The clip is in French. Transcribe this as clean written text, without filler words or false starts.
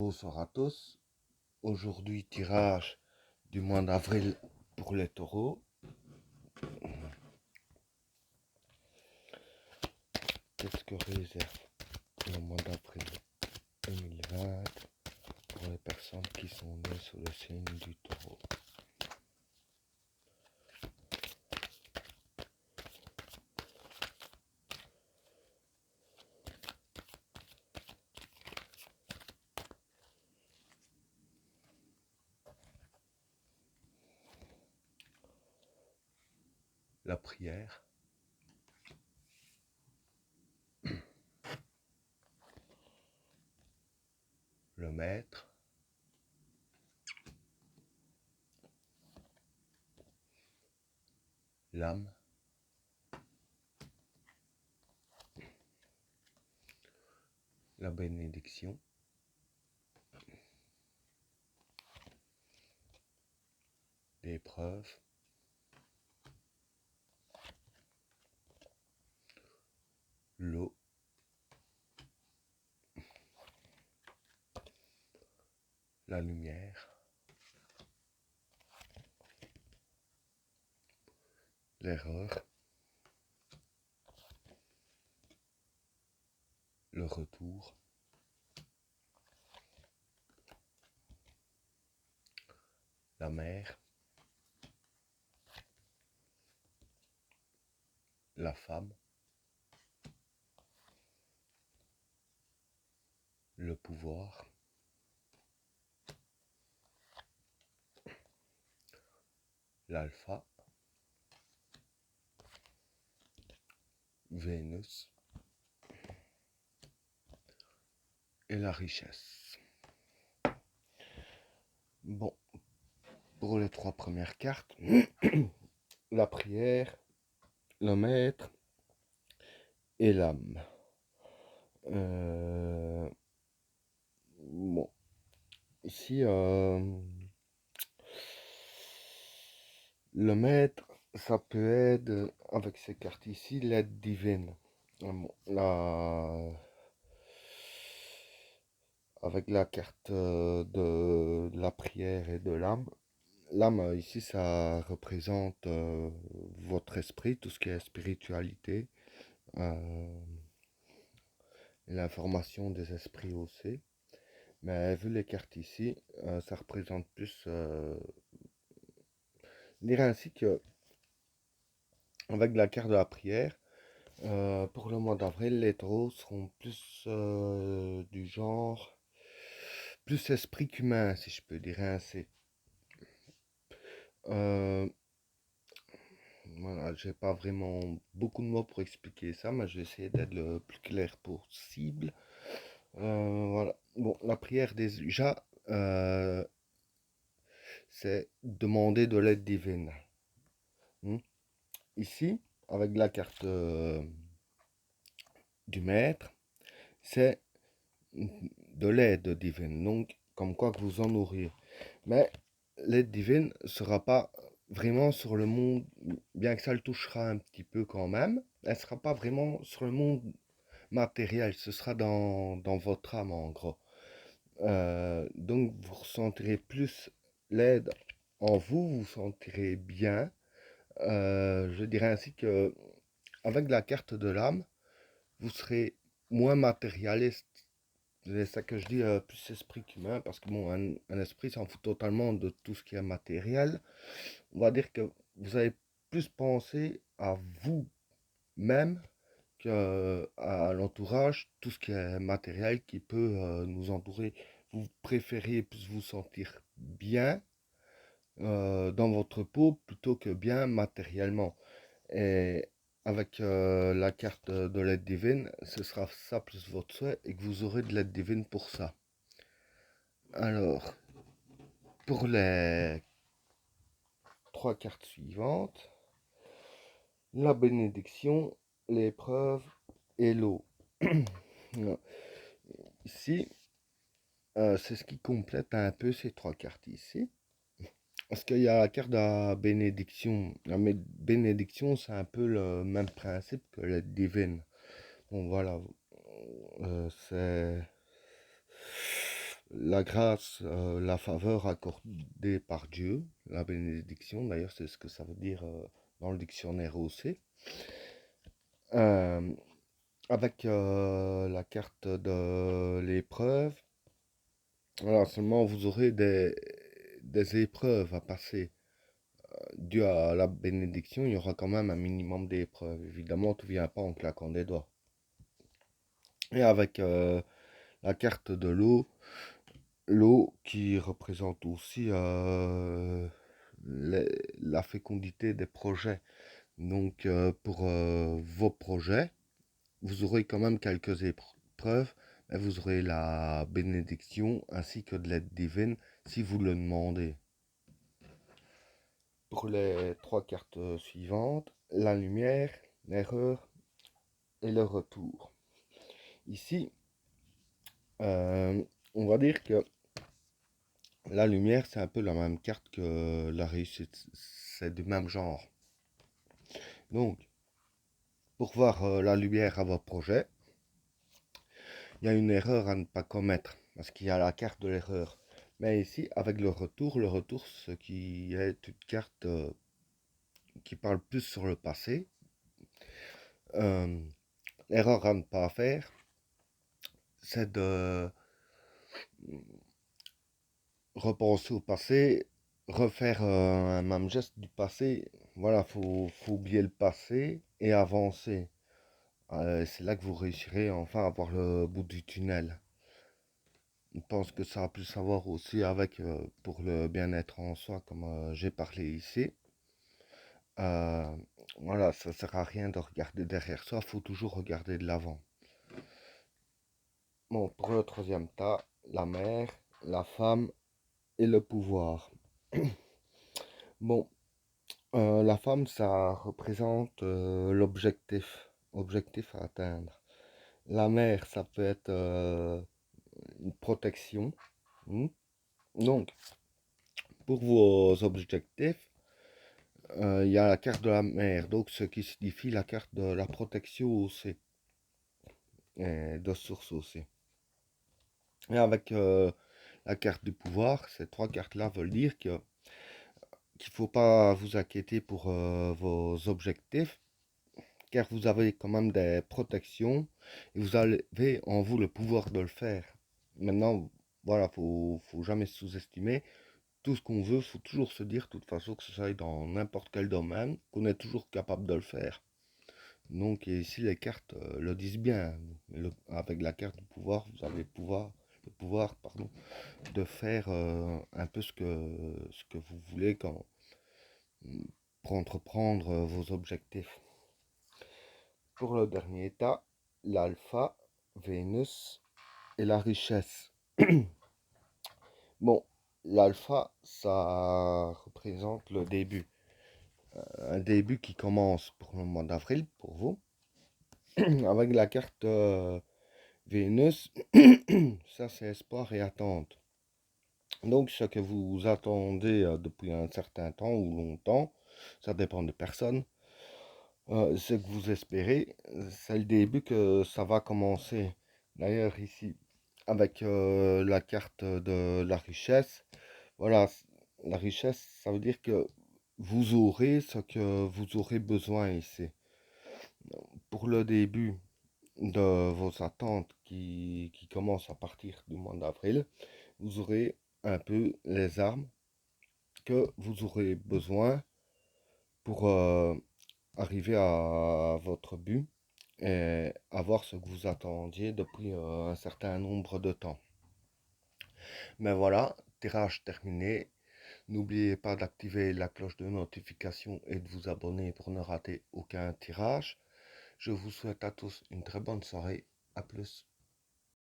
Bonsoir à tous. Aujourd'hui, tirage du mois d'avril pour les taureaux. Qu'est-ce que réserve le mois d'avril 2020 pour les personnes qui sont nées sous le signe du taureau? La prière, le maître, l'âme, la bénédiction, l'épreuve, l'eau, la lumière, l'erreur, le retour, la mer, la femme, le pouvoir, l'alpha, Vénus et la richesse. Bon, pour les trois premières cartes, la prière, le maître et l'âme. Bon, ici, le maître, ça peut être, avec ces cartes ici, l'aide divine. Bon, avec la carte de la prière et de l'âme. L'âme, ici, ça représente votre esprit, tout ce qui est spiritualité, euh, l'information des esprits aussi. Mais vu les cartes ici, ça représente plus, je dirais ainsi que avec la carte de la prière, pour le mois d'avril, les taureaux seront plus du genre, plus esprit qu'humain, si je peux dire ainsi. Euh, voilà, j'ai pas vraiment beaucoup de mots pour expliquer ça, mais je vais essayer d'être le plus clair possible. Voilà. Bon, la prière déjà, c'est demander de l'aide divine. Hmm. Ici, avec la carte du maître, c'est de l'aide divine, donc comme quoi que vous en nourrir. Mais l'aide divine ne sera pas vraiment sur le monde, bien que ça le touchera un petit peu quand même, elle ne sera pas vraiment sur le monde matériel, ce sera dans votre âme en gros. Donc vous ressentirez plus l'aide en vous, vous sentirez bien. Je dirais ainsi que avec la carte de l'âme, vous serez moins matérialiste. C'est ça que je dis, plus esprit qu'humain, parce que bon, un esprit s'en fout totalement de tout ce qui est matériel. On va dire que vous allez plus penser à vous-même qu'à l'entourage, tout ce qui est matériel qui peut nous entourer. Vous préférez plus vous sentir bien dans votre peau plutôt que bien matériellement. Et avec la carte de l'aide divine, ce sera ça plus votre souhait et que vous aurez de l'aide divine pour ça. Alors, pour les trois cartes suivantes, la bénédiction, l'épreuve et l'eau. Ici, c'est ce qui complète un peu ces trois cartes ici. Parce qu'il y a la carte de la bénédiction. Bénédiction, c'est un peu le même principe que l'aide divine. Bon, voilà. C'est la grâce, la faveur accordée par Dieu, la bénédiction, d'ailleurs c'est ce que ça veut dire dans le dictionnaire aussi. Euh, avec la carte de l'épreuve, voilà, seulement vous aurez des épreuves à passer. Dû à la bénédiction, il y aura quand même un minimum d'épreuves. Évidemment, tout ne vient pas en claquant des doigts. Et avec la carte de l'eau qui représente aussi la fécondité des projets. Donc pour vos projets, vous aurez quand même quelques épreuves, mais vous aurez la bénédiction ainsi que de l'aide divine si vous le demandez. Pour les trois cartes suivantes, la lumière, l'erreur et le retour. Ici, on va dire que la lumière, c'est un peu la même carte que la réussite. C'est du même genre. Donc, pour voir la lumière à vos projets, il y a une erreur à ne pas commettre. Parce qu'il y a la carte de l'erreur. Mais ici, avec le retour, ce qui est une carte qui parle plus sur le passé. Euh, L'erreur à ne pas faire, c'est de repenser au passé, refaire un même geste du passé. Voilà, faut oublier le passé et avancer. C'est là que vous réussirez enfin à voir le bout du tunnel. Je pense que ça a plus à voir aussi avec pour le bien-être en soi, comme j'ai parlé ici. Euh, voilà, ça sert à rien de regarder derrière soi, faut toujours regarder de l'avant. Bon, pour le troisième tas, la mère, la femme et le pouvoir. Bon, la femme, ça représente objectif à atteindre. La mère, ça peut être une protection. Hmm. Donc, pour vos objectifs, il y a la carte de la mer, donc ce qui signifie la carte de la protection aussi, et de source aussi. Et avec la carte du pouvoir, ces trois cartes-là veulent dire que qu'il ne faut pas vous inquiéter pour vos objectifs, car vous avez quand même des protections et vous avez en vous le pouvoir de le faire. Maintenant, voilà, faut jamais sous-estimer. Tout ce qu'on veut, faut toujours se dire, de toute façon, que ce soit dans n'importe quel domaine, qu'on est toujours capable de le faire. Donc ici, les cartes le disent bien. Avec la carte du pouvoir, vous avez le pouvoir pardon, de faire un peu ce que vous voulez pour entreprendre vos objectifs. Pour le dernier état, l'alpha, Vénus et la richesse. Bon, l'alpha, ça représente le début. Un début qui commence pour le mois d'avril, pour vous. Avec la carte Vénus, ça c'est espoir et attente. Donc ce que vous attendez depuis un certain temps ou longtemps, ça dépend de personne. Ce que vous espérez, c'est le début que ça va commencer. D'ailleurs ici, avec la carte de la richesse, voilà, la richesse, ça veut dire que vous aurez ce que vous aurez besoin ici. Pour le début de vos attentes qui commencent à partir du mois d'avril, vous aurez un peu les armes que vous aurez besoin pour arriver à votre but et avoir ce que vous attendiez depuis un certain nombre de temps. Mais voilà, tirage terminé. N'oubliez pas d'activer la cloche de notification et de vous abonner pour ne rater aucun tirage. Je vous souhaite à tous une très bonne soirée. À plus.